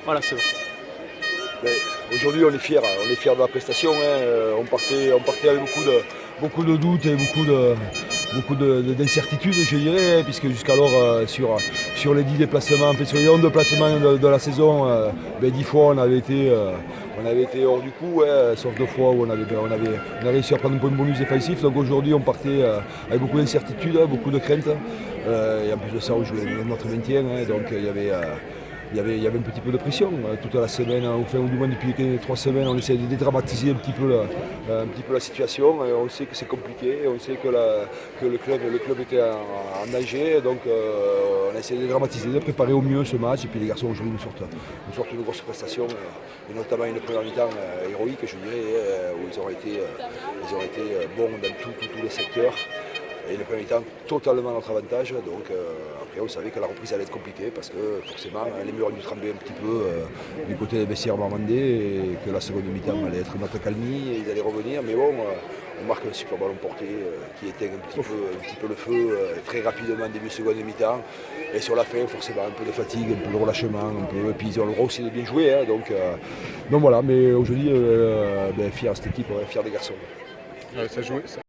Voilà, c'est bon. Aujourd'hui, on est fiers de la prestation. On partait avec beaucoup de doutes et beaucoup d'incertitudes, je dirais, puisque jusqu'alors, sur les 10 déplacements, en fait, sur les 11 déplacements de la saison, 10 fois on avait été hors du coup, sauf 2 fois où on a réussi à prendre un point de bonus défensif. Donc aujourd'hui, on partait avec beaucoup d'incertitudes, beaucoup de craintes. Et en plus de ça, on jouait notre maintien, donc il y avait un petit peu de pression. Toute la semaine, enfin, du moins depuis 3 semaines, on essaie de dédramatiser un petit peu la situation. On sait que c'est compliqué, on sait que le club était en danger, donc on a essayé de dédramatiser, de préparer au mieux ce match. Et puis les garçons ont joué une sorte de grosse prestation, et notamment une première mi-temps héroïque, je dirais, où ils ont été bons dans tous les secteurs. Et le premier temps totalement à notre avantage, donc après on savait que la reprise allait être compliquée parce que forcément les murs ont dû trembler un petit peu du côté des vestiaires marmandais et que la seconde mi-temps allait être notre calmie et ils allaient revenir, mais bon, on marque un super ballon porté qui éteint un petit peu le feu très rapidement début seconde mi-temps, et sur la fin forcément un peu de fatigue, un peu de relâchement, et puis ils ont le droit aussi de bien jouer, donc voilà, mais aujourd'hui fier de cette équipe, fier des garçons. Ouais, ça jouait,